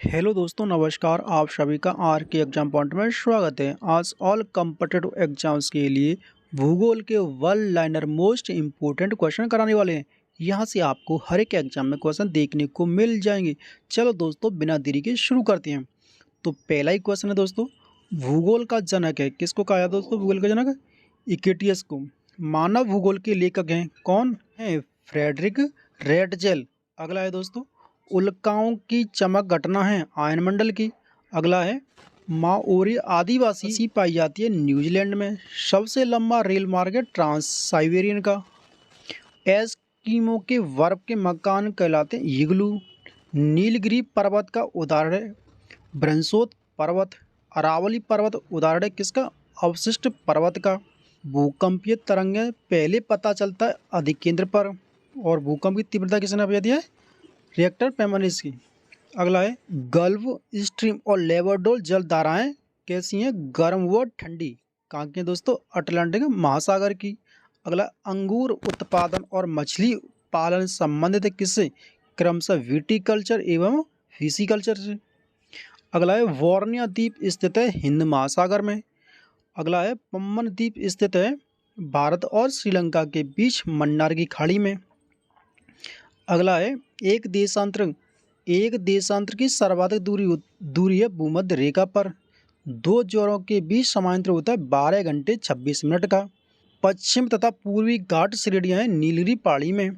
Hello दोस्तों, नमस्कार। आप सभी का आर के एग्जाम पॉइंट में स्वागत है। आज ऑल कॉम्पिटिटिव एग्जाम्स के लिए भूगोल के one liner most important question कराने वाले हैं। यहां से आपको हर एक एग्जाम में क्वेश्चन देखने को मिल जाएंगे। चलो दोस्तों, बिना देरी के शुरू करते हैं। तो पहला ही क्वेश्चन है दोस्तों, भूगोल का जनक है, किसको कहा जाता है दोस्तों भूगोल का जनक? इक्वेटियस को। मानव भूगोल के लेखक हैं कौन है? Friedrich Ratzel. अगला है दोस्तों, उल्काओं की चमक घटना है आयनमंडल की। अगला है, माओरी आदिवासी पाई जाती है न्यूजीलैंड में। सबसे लंबा रेल मार्ग है ट्रांस साइबेरियन का। एस्किमो के बर्फ के मकान कहलाते हैं इग्लू। नीलगिरी पर्वत का उदाहरण है ब्रंसोत पर्वत। अरावली पर्वत उदाहरण है किसका? अवशिष्ट पर्वत का। भूकंपीय तरंगें पहले पता चलता है अधिकेंद्र पर। और भूकंप की तीव्रता किसने नापी जाती है? रिएक्टर पैमानिस की। अगला है, गल्फ स्ट्रीम और लेबरडोर जल धाराएं कैसी हैं? गर्म व ठंडी। कहाँ की हैं दोस्तों? अटलांटिक महासागर की। अगला, अंगूर उत्पादन और मछली पालन संबंधित है किससे? क्रमशः विटीकल्चर एवं फिशिकल्चर से। अगला है, वॉर्निया द्वीप स्थित है हिंद महासागर में। अगला है, पम्बन द्वीप स्थित है भारत और श्रीलंका के बीच मन्नार की खाड़ी में। अगला है, एक देशांतर की सर्वाधिक दूरी है भूमध्य रेखा पर। दो जोरों के बीच समांतर होता है 12 घंटे 26 मिनट का। पश्चिम तथा पूर्वी घाट श्रेणियां हैं नीलगिरी पहाड़ी में।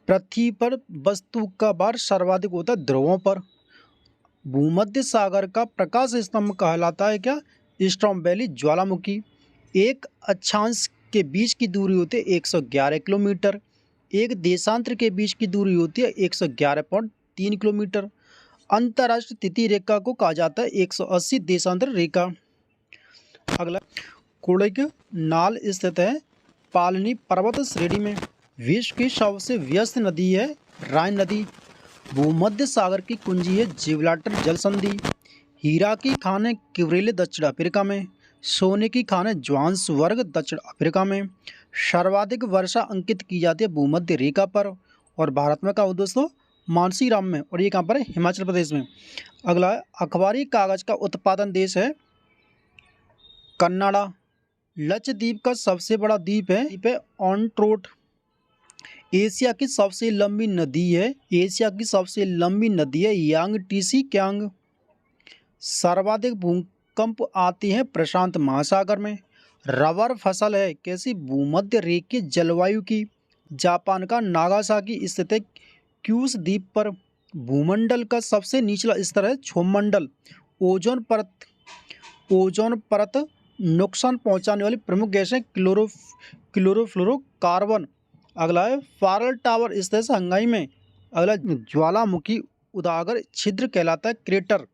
पृथ्वी पर वस्तु का भार सर्वाधिक होता है ध्रुवों पर। भूमध्य सागर का प्रकाश स्तंभ कहलाता है क्या? स्ट्रोम्बेली ज्वालामुखी। एक अक्षांश के बीच की दूरी होती है 111 किलोमीटर। एक देशांतर के बीच की दूरी होती है 111.3 किलोमीटर। अंतर्राष्ट्रीय तिथि रेखा को कहा जाता है 180 देशांतर रेखा। अगला, कोडैकनाल स्थित है पालनी पर्वत श्रेणी में। विश्व की सबसे व्यस्त नदी है राइन नदी। भूमध्य सागर की कुंजी है जिब्राल्टर जल संधि। हीरा की खान है किवरेले दक्षिण अफ्रीका में। सोने की खान है जोहान्सबर्ग दक्षिण अफ्रीका में। सर्वाधिक वर्षा अंकित की जाती है भूमध्य रेखा पर। और भारत में कहा हो दोस्तों? मानसीराम में। और ये कहाँ पर है? हिमाचल प्रदेश में। अगला है, अखबारी कागज का उत्पादन देश है कनाडा। लक्षद्वीप का सबसे बड़ा द्वीप है ऑनट्रोट। एशिया की सबसे लंबी नदी है यांगटीसी क्यांग। सर्वाधिक भूकंप आते हैं प्रशांत महासागर में। रबर फसल है कैसी? भूमध्य रेखीय जलवायु की। जापान का नागासाकी स्थित है क्यूस द्वीप पर। भूमंडल का सबसे निचला स्तर है क्षोभमंडल। ओजोन परत नुकसान पहुंचाने वाली प्रमुख गैस है क्लोरोफ्लोरोकार्बन। अगला है, फारल टावर स्थित है शंघाई में। अगला, ज्वालामुखी उदागर छिद्र कहलाता है क्रेटर।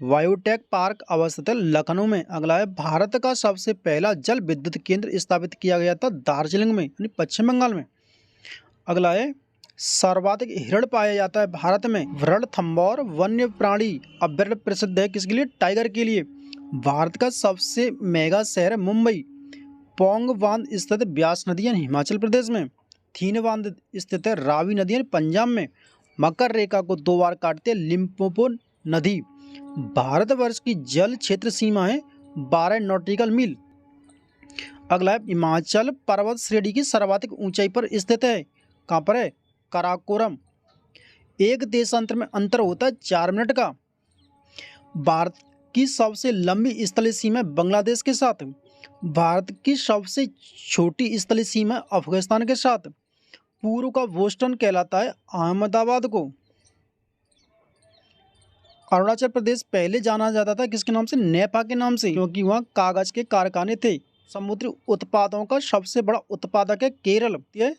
बायोटेक पार्क अवस्थित है लखनऊ में। अगला है, भारत का सबसे पहला जल विद्युत केंद्र स्थापित किया गया था दार्जिलिंग में यानी पश्चिम बंगाल में। अगला है, सर्वाधिक हिरण पाया जाता है भारत में रणथंभौर वन्य प्राणी अभ्यारण्य प्रसिद्ध है किसके लिए? टाइगर के लिए। भारत का सबसे मेगा शहर है मुंबई। पोंग बांध स्थित ब्यास नदी हिमाचल प्रदेश में। थीन बांध स्थित है रावी नदी पंजाब में। मकर रेखा को 2 बार काटते हैं लिम्पोपो नदी। भारतवर्ष की जल क्षेत्र सीमा है 12 नॉटिकल मील। अगला है, हिमाचल पर्वत श्रेणी की सर्वाधिक ऊंचाई पर स्थित है। कहाँ पर है? काराकोरम। एक देशांतर में अंतर होता है 4 मिनट का। भारत की सबसे लंबी स्थलीय सीमा बांग्लादेश के साथ। भारत की सबसे छोटी स्थलीय सीमा अफगानिस्तान के साथ। पूर्व का बोस्टन कहलाता है अहमदाबाद को। अरुणाचल प्रदेश पहले जाना जाता था किसके नाम से? नेपा के नाम से, क्योंकि वहाँ कागज के कारखाने थे। समुद्री उत्पादों का सबसे बड़ा उत्पादक है केरल।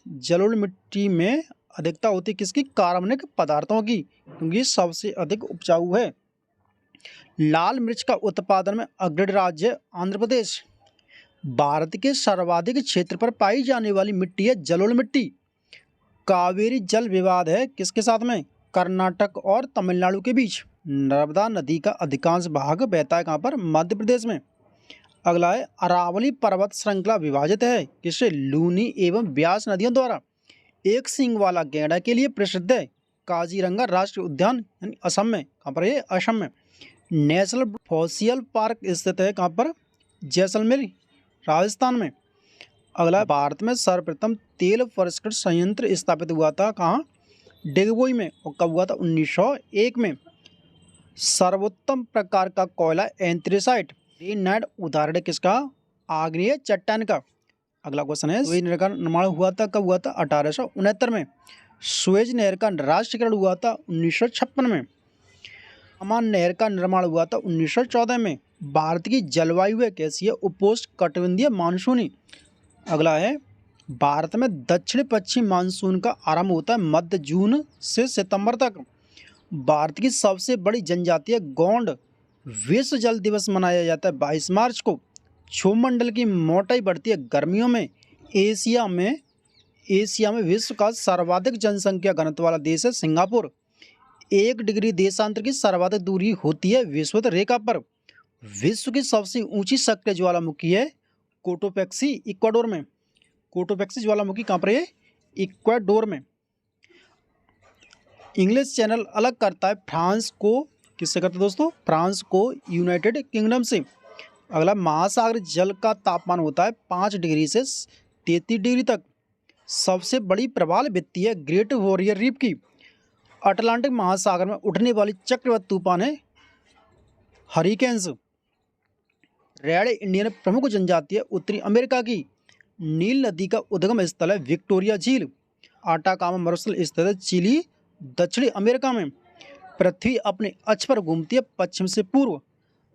जलोढ़ मिट्टी में अधिकता होती है किसकी? कार्बनिक पदार्थों की, क्योंकि सबसे अधिक उपजाऊ है। लाल मिर्च का उत्पादन में अग्रणी राज्य है आंध्र प्रदेश। भारत के सर्वाधिक क्षेत्र पर पाई जाने वाली मिट्टी है जलोढ़ मिट्टी। कावेरी जल विवाद है किसके साथ में? कर्नाटक और तमिलनाडु के बीच। नर्मदा नदी का अधिकांश भाग बहता है कहाँ पर? मध्य प्रदेश में। अगला है, अरावली पर्वत श्रृंखला विभाजित है किससे? लूनी एवं ब्यास नदियों द्वारा। एक सींग वाला गैंडा के लिए प्रसिद्ध है काजीरंगा राष्ट्रीय उद्यान यानी असम में, कहाँ पर है, असम में। नेशनल फॉसिल पार्क स्थित है कहाँ पर, जैसलमेर राजस्थान में। अगला, भारत में सर्वप्रथम तेल परिष्करण संयंत्र स्थापित हुआ था कहाँ, डिगबोई में, और कब हुआ था, 1901 में। सर्वोत्तम प्रकार का कोयला एंथ्रेसाइट ग्रेनाइट उदाहरण है किसका, आग्नेय चट्टान का। अगला क्वेश्चन है, सुएज नहर का निर्माण हुआ था, कब हुआ था, 1869 में। सुएज नहर का राष्ट्रीयकरण हुआ था 1956 में। अमान नहर का निर्माण हुआ था 1914 में। भारत की जलवायु है कैसी है, उपोष्ण कटिबंधीय मानसूनी। अगला है, भारत में दक्षिण पश्चिम मानसून का आरंभ होता है मध्य जून से सितंबर तक। भारत की सबसे बड़ी जनजाति है गोंड। विश्व जल दिवस मनाया जाता है 22 मार्च को। क्षोभमंडल की मोटाई बढ़ती है गर्मियों में। एशिया में विश्व का सर्वाधिक जनसंख्या घनत्व वाला देश है सिंगापुर। 1 डिग्री देशांतर की सर्वाधिक दूरी होती है विषुवत रेखा पर। विश्व की सबसे ऊंची सक्रिय ज्वालामुखी है कोटोपेक्सी, इक्वाडोर में। कोटोपेक्सी ज्वालामुखी कहाँ पर है, इक्वाडोर में। इंग्लिश चैनल अलग करता है फ्रांस को, किससे करता है दोस्तों, फ्रांस को यूनाइटेड किंगडम से। अगला, महासागर जल का तापमान होता है 5 डिग्री से 33 डिग्री तक। सबसे बड़ी प्रवाल भित्ति है ग्रेट वॉरियर रीफ की। अटलांटिक महासागर में उठने वाली चक्रवात तूफान है हरिकेन्स। रेड इंडियन प्रमुख जनजाति है उत्तरी अमेरिका की। नील नदी का उद्गम स्थल है विक्टोरिया झील। आटाकामा मरुस्थल स्थित है चिली, दक्षिणी अमेरिका में। पृथ्वी अपने अक्ष पर घूमती है पश्चिम से पूर्व।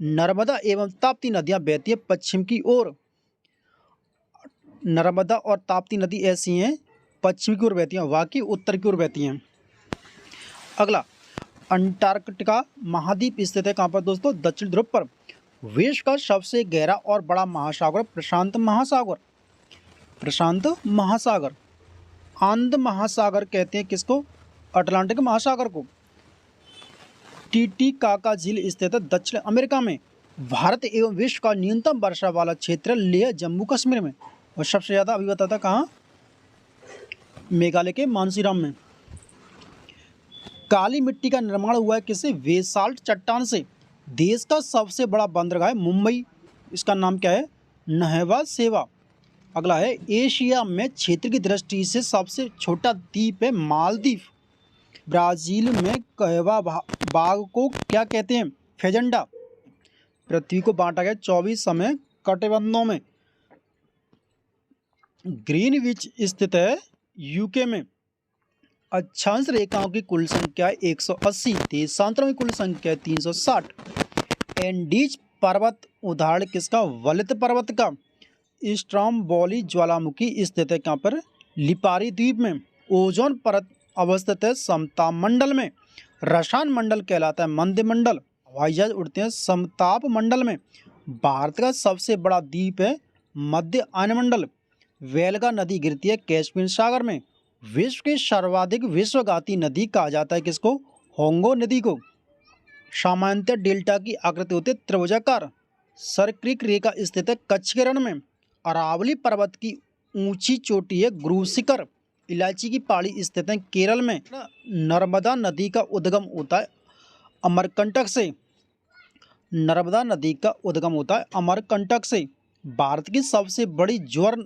नर्मदा एवं ताप्ती नदियां बहती है पश्चिम की ओर। नर्मदा और ताप्ती नदी ऐसी हैं, पश्चिम की ओर बहती हैं, बाकी उत्तर की ओर बहती हैं। अगला, अंटार्कटिका महाद्वीप स्थित है कहाँ पर दोस्तों, दक्षिण ध्रुव पर। विश्व का सबसे गहरा और बड़ा महासागर प्रशांत महासागर। प्रशांत महासागर। आनंद महासागर कहते हैं किसको, अटलांटिक महासागर को। टीटीकाका झील स्थित है दक्षिण अमेरिका में। भारत एवं विश्व का न्यूनतम वर्षा वाला क्षेत्र लेह जम्मू कश्मीर में, और सबसे ज़्यादा अभी बताता कहाँ, मेघालय के मानसीराम में। काली मिट्टी का निर्माण हुआ है किससे, बेसाल्ट चट्टान से। देश का सबसे बड़ा बंदरगाह है मुंबई, इसका नाम क्या है, नहवा सेवा। अगला है, एशिया में क्षेत्र की दृष्टि से सबसे छोटा द्वीप है मालदीव। ब्राज़ील में कहवा बाघ को क्या कहते हैं, फेजेंडा। पृथ्वी को बांटा गया 24 समय कटिबंधों में। ग्रीनविच स्थित है यूके में। अक्षांश रेखाओं की कुल संख्या है 180, देशांतरों की कुल संख्या है 360। एंडीज पर्वत उदाहरण किसका, वलित पर्वत का। स्ट्रोम्बोली ज्वालामुखी स्थित है कहाँ पर, लिपारी द्वीप में। ओजोन परत अवस्थित है समताप मंडल में। रसायन मंडल कहलाता है मध्य मंडल। हवाई जहाज उड़ते हैं समताप मंडल में। भारत का सबसे बड़ा द्वीप है मध्य आयनमंडल। वेलगा नदी गिरती है कैस्पियन सागर में। विश्व की सर्वाधिक विश्वघाती नदी कहा जाता है किसको, होंगो नदी को। सामान्यतः डेल्टा की आकृति होती है त्रिभुजाकार। सर्करिक रेखा स्थित है कच्छ के रण में। अरावली पर्वत की ऊंची चोटी है गुरु शिखर। इलायची की पहाड़ी स्थित है केरल में। नर्मदा नदी का उद्गम होता है अमरकंटक से। नर्मदा नदी का उद्गम होता है अमरकंटक से। भारत की सबसे बड़ी ज्वर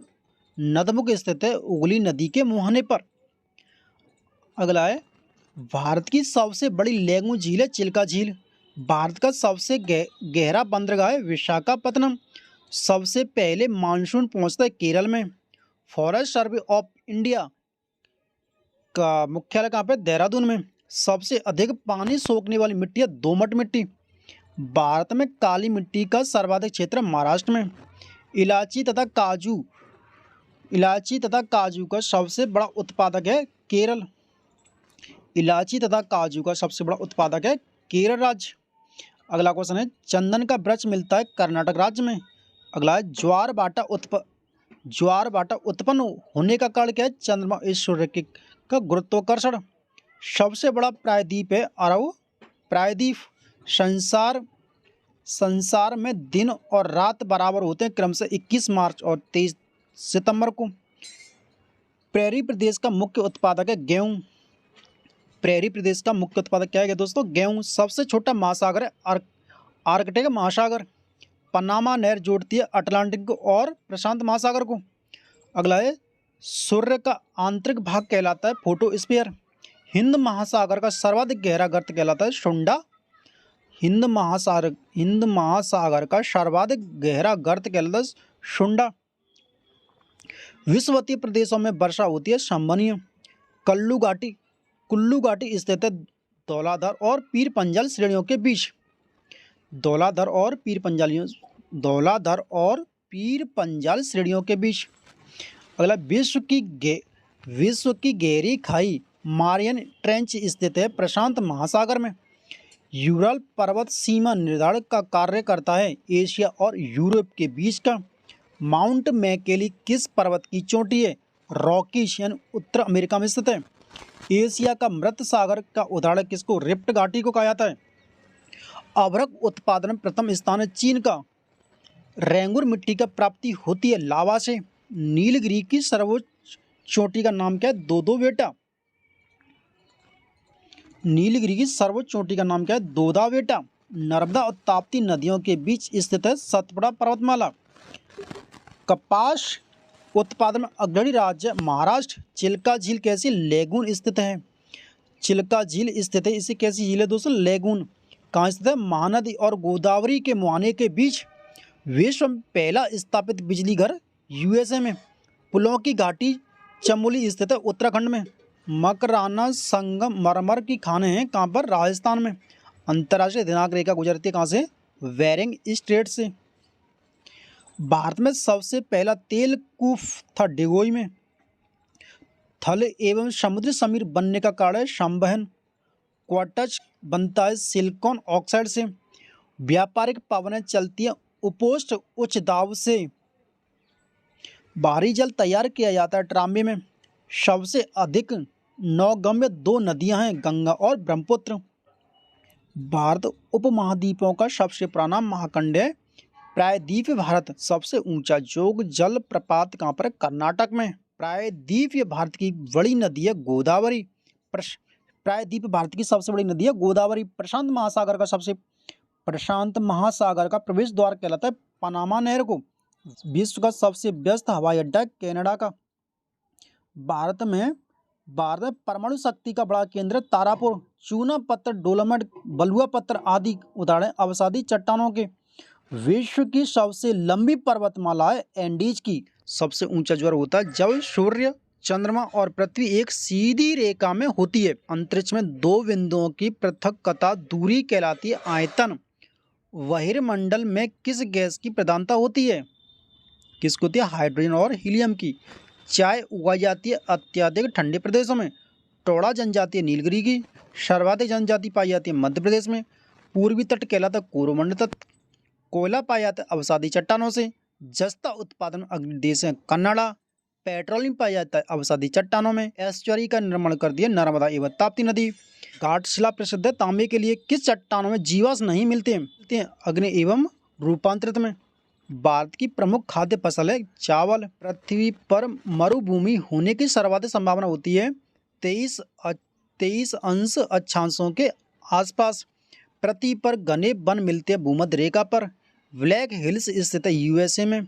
नदमुख स्थित है उगली नदी के मुहाने पर। अगला है, भारत की सबसे बड़ी लैगून झील है चिल्का झील। भारत का सबसे गहरा बंदरगाह है विशाखापत्तनम। सबसे पहले मानसून पहुंचता है केरल में। फॉरेस्ट सर्वे ऑफ इंडिया का मुख्यालय कहाँ पे, देहरादून में। सबसे अधिक पानी सोखने वाली मिट्टी है दोमट मिट्टी। भारत में काली मिट्टी का सर्वाधिक क्षेत्र महाराष्ट्र में। इलायची तथा काजू का सबसे बड़ा उत्पादक है केरल। इलायची तथा काजू का सबसे बड़ा उत्पादक है केरल राज्य। अगला क्वेश्चन है, चंदन का वृक्ष मिलता है कर्नाटक राज्य में। अगला है, ज्वार भाटा उत्पन्न होने का कारण क्या है, चंद्रमा इस सूर्य का गुरुत्वाकर्षण। सबसे बड़ा प्रायद्वीप है अरब प्रायद्वीप। संसार में दिन और रात बराबर होते हैं क्रमशः 21 मार्च और 23 सितंबर को। प्रेरी प्रदेश का मुख्य उत्पादक है गेहूँ। प्रेरी प्रदेश का मुख्य उत्पादक क्या है दोस्तों? गेहूं। सबसे छोटा महासागर है आर्कटिक महासागर। पनामा नहर जोड़ती है अटलांटिक और प्रशांत महासागर को। अगला है सूर्य का आंतरिक भाग कहलाता है फोटोस्फीयर। हिंद महासागर का सर्वाधिक गहरा गर्त कहलाता है शुंडा। हिंद महासागर का सर्वाधिक गहरा गर्त कहलाता है शुंडा। विषुवतीय प्रदेशों में वर्षा होती है संवहनीय। कुल्लू घाटी स्थित है धौलाधर और पीर पंजल श्रेणियों के बीच। धौलाधर और पीर पंजल श्रेणियों के बीच। अगला विश्व की गहरी खाई मारियन ट्रेंच स्थित है प्रशांत महासागर में। यूरल पर्वत सीमा निर्धारण का कार्य करता है एशिया और यूरोप के बीच का। माउंट मैकेली किस पर्वत की चोटी है? रॉकीज यानी उत्तर अमेरिका में स्थित है। एशिया का मृत सागर का उदाहरण किसको? रिफ्ट घाटी को कहा जाता है। अभ्रक उत्पादन में प्रथम स्थान है चीन का। रेंगुर मिट्टी का प्राप्ति होती है लावा से। नीलगिरी की सर्वोच्च चोटी का नाम क्या है? दोदो बेटा। नीलगिरी की सर्वोच्च चोटी का नाम क्या है? दोदा बेटा। नर्मदा और ताप्ती नदियों के बीच स्थित है सतपुड़ा पर्वतमाला। कपास उत्पादन में अग्रणी राज्य महाराष्ट्र। चिल्का झील कैसी लेगून स्थित है? चिल्का झील स्थित है, इसे कैसी झील है दोस्तों? लेगून। कहाँ स्थित है? महानदी और गोदावरी के मुहाने के बीच। विश्व में पहला स्थापित बिजली घर यूएसए में। पुलों की घाटी चमोली स्थित है उत्तराखंड में। मकराना संगमरमर की खाने हैं कहाँ पर? राजस्थान में। अंतर्राष्ट्रीय दिनांक रेखा गुजरती है कहाँ से? बेरिंग स्ट्रेट से। भारत में सबसे पहला तेल कूप था डिगोई में। थल एवं समुद्री समीर बनने का कारण है संवहन। क्वार्ट्ज बनता है सिलिकॉन ऑक्साइड से। व्यापारिक पावनें चलती हैं उपोष्ण उच्च दाब से। भारी जल तैयार किया जाता है ट्राम्बे में। सबसे अधिक नौगम्य दो नदियां हैं गंगा और ब्रह्मपुत्र। भारत उपमहाद्वीपों का सबसे पुराना महाखंड है प्रायद्वीपीय भारत। सबसे ऊंचा जोग जल प्रपात कहाँ पर? कर्नाटक में। प्रायद्वीपीय भारत की बड़ी नदी है गोदावरी। प्रायद्वीपीय भारत की सबसे बड़ी नदी है गोदावरी। प्रशांत महासागर का प्रवेश द्वार कहलाता है पनामा नहर को। विश्व का सबसे व्यस्त हवाई अड्डा है कनाडा का। भारत में परमाणु शक्ति का बड़ा केंद्र तारापुर। चूना पत्थर, डोलोमाइट, बलुआ पत्थर आदि उदाहरण अवसादी चट्टानों के। विश्व की सबसे लंबी पर्वतमाला है एंडीज की। सबसे ऊंचा ज्वार होता है जब सूर्य, चंद्रमा और पृथ्वी एक सीधी रेखा में होती है। अंतरिक्ष में दो बिंदुओं की पृथकता दूरी कहलाती है आयतन। बहिर्मंडल में किस गैस की प्रधानता होती है? किसको होती है? हाइड्रोजन और हीलियम की। चाय उगाई जाती है अत्यधिक ठंडे प्रदेशों में। टोड़ा जनजाति नीलगिरी की। सर्वाधिक जनजाति पाई जाती है मध्य प्रदेश में। पूर्वी तट कहलाता है कोरोमंडल तट। कोयला पाया जाता है अवसादी चट्टानों से। जस्ता उत्पादन अग्रणी देश है कन्नाडा। पेट्रोलियम पाया जाता है अवसादी चट्टानों में। एस्चुरी का निर्माण कर दिया नर्मदा एवं ताप्ती नदी। घाटशिला प्रसिद्ध है तांबे के लिए। किस चट्टानों में जीवाश्म नहीं मिलते हैं? अग्नि एवं रूपांतरित में। भारत की प्रमुख खाद्य फसल है चावल। पृथ्वी पर मरुभूमि होने की सर्वाधिक संभावना होती है 23 अंश अक्षांशों के आसपास। पृथ्वी पर घने वन मिलते हैं भूमध्य रेखा पर। ब्लैक हिल्स स्थित है यूएसए में।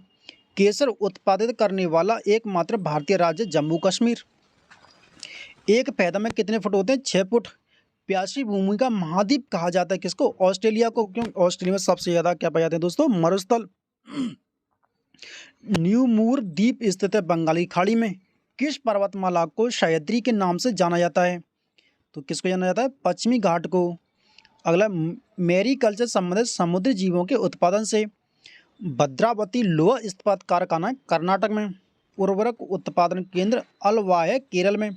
केसर उत्पादित करने वाला एकमात्र भारतीय राज्य जम्मू कश्मीर। एक पैदा में कितने फुट होते हैं? 6 फुट। प्यासी भूमि का महाद्वीप कहा जाता है किसको? ऑस्ट्रेलिया को। क्यों? ऑस्ट्रेलिया में सबसे ज्यादा क्या पाए जाते हैं दोस्तों? मरुस्थल। न्यू मूर द्वीप स्थित है बंगाली खाड़ी में। किस पर्वतमाला को सह्याद्री के नाम से जाना जाता है? तो किसको जाना जाता है? पश्चिमी घाट को। अगला मैरीकल्चर संबंधित समुद्री जीवों के उत्पादन से। भद्रावती लोहा इस्पात कारखाना कर्नाटक में। उर्वरक उत्पादन केंद्र अलवा है केरल में।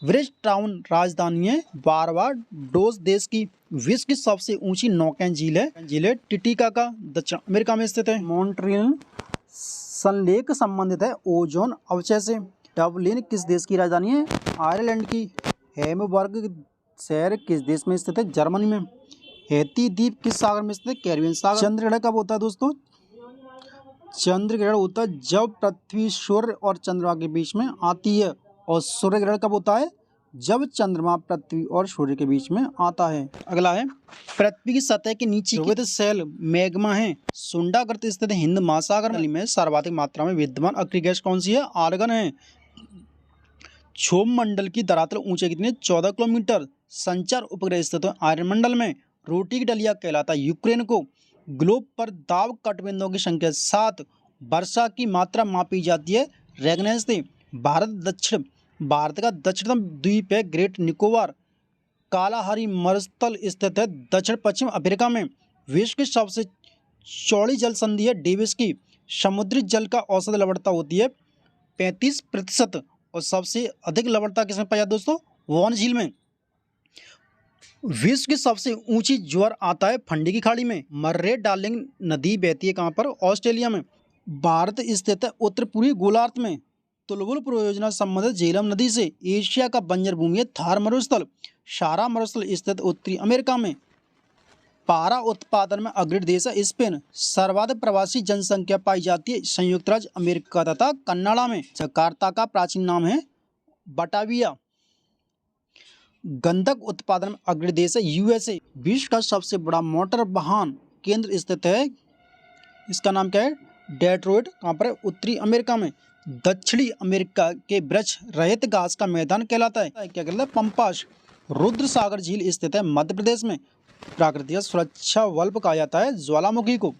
ब्रिज टाउन राजधानी है बारबाडोस देश की। विश्व की सबसे ऊंची नौकें झील है टिटिकाका दक्षिण अमेरिका में स्थित है। मॉन्ट्रियल संलेख संबंधित है ओजोन अवक्षय से। डबलिन किस देश की राजधानी है? आयरलैंड की। हैमबर्ग शहर किस देश में स्थित है? जर्मनी में। हैती द्वीप किस सागर में स्थित है? कैरिबियन सागर। चंद्रग्रहण कब होता है दोस्तों? चंद्रग्रहण होता है जब पृथ्वी, सूर्य और चंद्रमा के बीच में आती है। और सूर्य ग्रहण कब होता है? जब चंद्रमा पृथ्वी और सूर्य के बीच में आता है। अगला है, पृथ्वी की सतह के नीचे द्रवित सेल मैग्मा है। सुंडाकृत स्थित हिंद महासागर में सर्वाधिक मात्रा में विद्यमान अक्रिय गैस कौन सी है? आर्गन है। क्षोभ मंडल की धरातल ऊंचाई कितनी है? 14 किलोमीटर। संचार उपग्रह स्थित है आर्यमंडल में। रोटी की डलिया कहलाता है यूक्रेन को। ग्लोब पर दाब कटबिंदुओं की संख्या 7। वर्षा की मात्रा मापी जाती है रेगनेस से। भारत का दक्षिणतम द्वीप है ग्रेट निकोबार। कालाहारी मरुस्थल स्थित है दक्षिण पश्चिम अफ्रीका में। विश्व की सबसे चौड़ी जल संधि है डेविस की। समुद्री जल का औसत लवणता होती है 35%। और सबसे अधिक लवणता किसमें पाई जाती है दोस्तों? वोन झील में। विश्व की सबसे ऊंची ज्वार आता है फंडी की खाड़ी में। मर्रे डार्लिंग नदी बहती है कहाँ पर? ऑस्ट्रेलिया में। भारत स्थित है उत्तर पूर्वी गोलार्ध में। तुलबुल परियोजना संबंधित झेलम नदी से। एशिया का बंजर भूमि है थार मरुस्थल। सारा मरुस्थल स्थित उत्तरी अमेरिका में। पारा उत्पादन में अग्रणी देश है स्पेन। सर्वाधिक प्रवासी जनसंख्या पाई जाती है संयुक्त राज्य अमेरिका तथा कनाडा में। जकार्ता का प्राचीन नाम है बटाविया। गंधक उत्पादन में अग्रणी देश है यूएसए। विश्व का सबसे बड़ा मोटर वाहन केंद्र स्थित है, इसका नाम क्या है? डेट्रॉइट। कहाँ पर है? उत्तरी अमेरिका में। दक्षिणी अमेरिका के वृक्ष रहित घास का मैदान कहलाता है, क्या कहलाता है? पंपास। रुद्र सागर झील स्थित है मध्य प्रदेश में। प्राकृतिक सुरक्षा वल्ब कहा जाता है ज्वालामुखी को।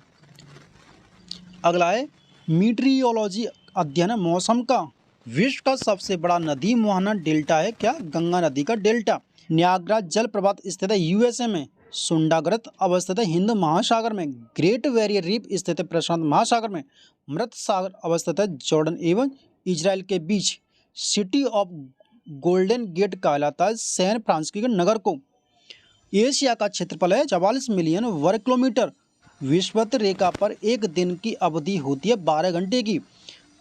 अगला है, मीटरियोलॉजी अध्ययन है मौसम का। विश्व का सबसे बड़ा नदी मुहाना डेल्टा है, क्या? गंगा नदी का डेल्टा। न्याग्रा जलप्रपात स्थित है यूएसए में। सुंडाकृत अवस्थित है हिंद महासागर में। ग्रेट बैरियर रीफ स्थित है प्रशांत महासागर में। मृत सागर अवस्थित है जॉर्डन एवं इजराइल के बीच। सिटी ऑफ गोल्डन गेट कहलाता है सैन फ्रांसिस्को के नगर को। एशिया का क्षेत्रफल है 44 मिलियन वर्ग किलोमीटर। विषुवत रेखा पर एक दिन की अवधि होती है 12 घंटे की।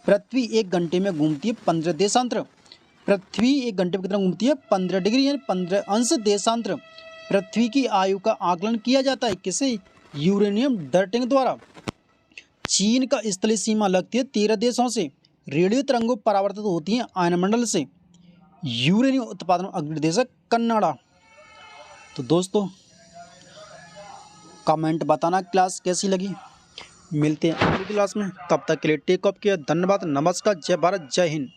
पृथ्वी एक घंटे में घूमती है 15 देशांतर। पृथ्वी एक घंटे में कितना घूमती है? 15 डिग्री यानी 15 अंश देशांतर। पृथ्वी की आयु का आकलन किया जाता है किसे? यूरेनियम डेटिंग द्वारा। चीन का स्थलीय सीमा लगती है 13 देशों से। रेडियो तरंगों परावर्तित होती हैं आयनमंडल से। यूरेनियम उत्पादन अग्रणी देश है कनाडा। तो दोस्तों कमेंट बताना क्लास कैसी लगी। मिलते हैं अगली क्लास में, तब तक के लिए टेक ऑफ किया। धन्यवाद, नमस्कार, जय भारत, जय हिंद।